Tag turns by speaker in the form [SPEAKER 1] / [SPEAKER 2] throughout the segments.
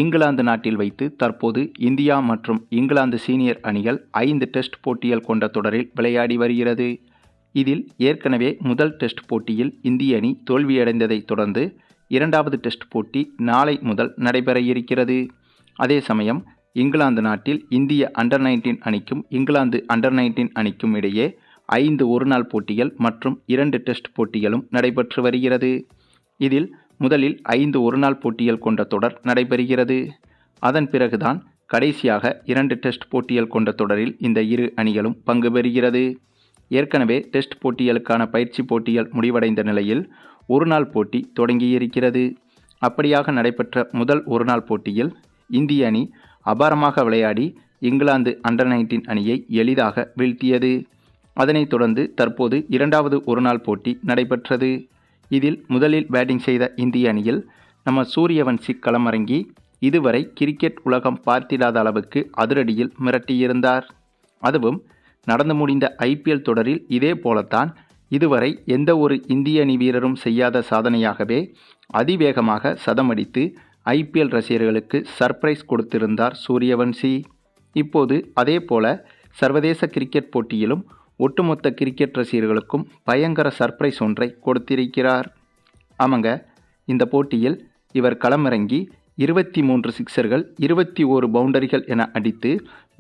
[SPEAKER 1] இங்கிலாந்து நாட்டில் வைத்து தற்போது இந்தியா மற்றும் இங்கிலாந்து சீனியர் அணிகள் 5 டெஸ்ட் போட்டிகள் கொண்ட தொடரில் விளையாடி வருகிறது. இதில் ஏற்கனவே முதல் டெஸ்ட் போட்டியில் இந்திய அணி தோல்வியடைந்ததை தொடர்ந்து 2வது டெஸ்ட் போட்டி நாளை முதல் நடைபெற இருக்கிறது. அதே சமயம் இங்கிலாந்து நாட்டில் இந்திய அண்டர்-19 அணிக்கும் இங்கிலாந்து அண்டர்-19 அணிக்கும் இடையே 5 ஒருநாள் போட்டிகள் மற்றும் 2 டெஸ்ட் போட்டிகளும் நடைபெற்று வருகிறது. இதில் முதலில் 5 ஒருநாள் போட்டிகள் கொண்ட தொடர் நடைபெறுகிறது. அதன் பிறகுதான் கடைசியாக 2 டெஸ்ட் போட்டிகள் கொண்ட தொடரில் இந்த இரு அணிகளும் பங்கு பெறுகிறது. ஏற்கனவே டெஸ்ட் போட்டிகளுக்கான பயிற்சி போட்டிகள் முடிவடைந்த நிலையில் ஒருநாள் போட்டி தொடங்கியிருக்கிறது. அப்படியாக நடைபெற்ற முதல் ஒருநாள் போட்டியில் இந்திய அணி அபாரமாக விளையாடி இங்கிலாந்து அண்டர்-19 அணியை எளிதாக வீழ்த்தியது. அதனைத் தொடர்ந்து தற்போது 2வது ஒருநாள் போட்டி நடைபெற்றது. இதில் முதலில் பேட்டிங் செய்த இந்திய அணியில் நம்ம சூரியவன்சி களமிறங்கி இதுவரை கிரிக்கெட் உலகம் பார்த்திடாத அளவுக்கு அதிரடியில் மிரட்டியிருந்தார். அதுவும் நடந்து முடிந்த IPL தொடரில் இதே போலத்தான் இதுவரை எந்த ஒரு இந்திய அணி வீரரும் செய்யாத சாதனையாகவே அதிவேகமாக சதமடித்து IPL ரசிகர்களுக்கு சர்ப்ரைஸ் கொடுத்திருந்தார் சூரியவன்சி. இப்போது அதே போல சர்வதேச கிரிக்கெட் போட்டியிலும் ஒட்டுமொத்த கிரிக்கெட் ரசிகர்களுக்கும் பயங்கர சர்ப்ரைஸ் ஒன்றை கொடுத்திருக்கிறார். ஆமாங்க, இந்த போட்டியில் இவர் களமிறங்கி 23 சிக்சர்கள் 21 பவுண்டரிகள் என அடித்து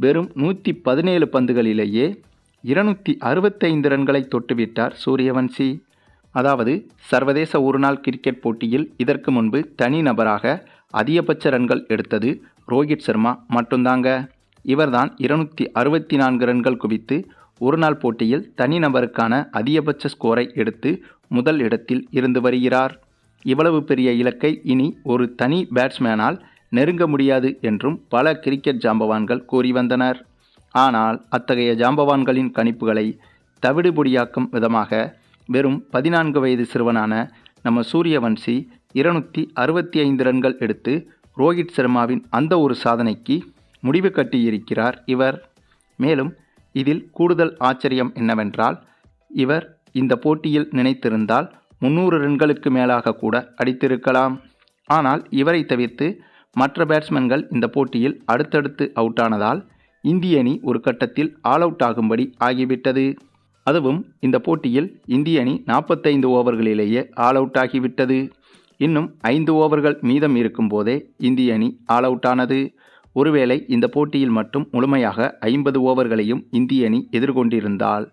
[SPEAKER 1] வெறும் 117 பந்துகளிலேயே 265 ரன்களை தொட்டுவிட்டார் சூரியவன்சி. அதாவது சர்வதேச ஒருநாள் கிரிக்கெட் போட்டியில் இதற்கு முன்பு தனிநபராக அதிகபட்ச ரன்கள் எடுத்தது ரோஹித் சர்மா மட்டும்தாங்க. இவர்தான் 264 ரன்கள் குவித்து ஒருநாள் போட்டியில் தனிநபருக்கான அதிகபட்ச ஸ்கோரை எடுத்து முதல் இடத்தில் இருந்து வருகிறார். இவ்வளவு பெரிய இலக்கை இனி ஒரு தனி பேட்ஸ்மேனால் நெருங்க முடியாது என்றும் பல கிரிக்கெட் ஜாம்பவான்கள் கூறி வந்தனர். ஆனால் அத்தகைய ஜாம்பவான்களின் கணிப்புகளை தவிடுபொடியாக்கும் விதமாக வெறும் 14 வயது சிறுவனான நம்ம சூரியவன்சி 265 ரன்கள் எடுத்து ரோஹித் சர்மாவின் அந்த ஒரு சாதனைக்கு முடிவு கட்டியிருக்கிறார் இவர். மேலும் இதில் கூடுதல் ஆச்சரியம் என்னவென்றால், இவர் இந்த போட்டியில் நினைத்திருந்தால் 300 ரன்களுக்கு மேலாக கூட அடித்திருக்கலாம். ஆனால் இவரை தவிர்த்து மற்ற பேட்ஸ்மேன்கள் இந்த போட்டியில் அடுத்தடுத்து அவுட் ஆனதால் இந்திய அணி ஒரு கட்டத்தில் ஆல் அவுட் ஆகும்படி ஆகிவிட்டது. அதுவும் இந்த போட்டியில் இந்திய அணி 45 ஓவர்களிலேயே ஆல் அவுட் ஆகிவிட்டது. இன்னும் 5 ஓவர்கள் மீதம் இருக்கும் போதே இந்திய அணி ஆல் அவுட் ஆனது. ஒருவேளை இந்த போட்டியில் மட்டும் முழுமையாக 50 ஓவர்களையும் இந்திய அணி எதிர்கொண்டிருந்தால்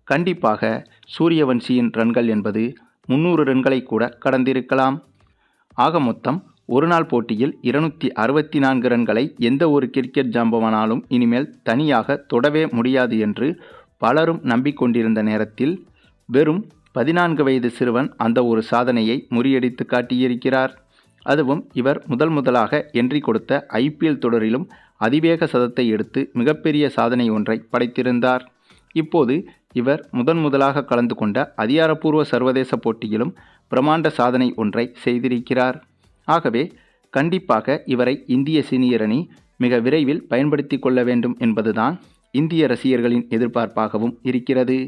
[SPEAKER 1] கண்டிப்பாக சூரியவன்சியின் ரன்கள் என்பது 300 ரன்களை கூட கடந்திருக்கலாம். ஆக மொத்தம் ஒருநாள் போட்டியில் 264 ரன்களை எந்த ஒரு கிரிக்கெட் ஜாம்பவானாலும் இனிமேல் தனியாக தொடவே முடியாது என்று பலரும் நம்பிக்கொண்டிருந்த நேரத்தில் வெறும் 14 வயது சிறுவன் அந்த ஒரு சாதனையை முறியடித்து காட்டியிருக்கிறார். அதுவும் இவர் முதலாக என்ட்ரி கொடுத்த IPL தொடரிலும் அதிவேக சதத்தை எடுத்து மிகப்பெரிய சாதனை ஒன்றை படைத்திருந்தார். இப்போது இவர் முதலாக கலந்து கொண்ட அதிகாரப்பூர்வ சர்வதேச போட்டியிலும் பிரமாண்ட சாதனை ஒன்றை செய்திருக்கிறார். ஆகவே கண்டிப்பாக இவரை இந்திய சீனியர் அணி மிக விரைவில் பயன்படுத்தி கொள்ள வேண்டும் என்பதுதான் இந்திய ரசிகர்களின் எதிர்பார்ப்பாகவும் இருக்கிறது.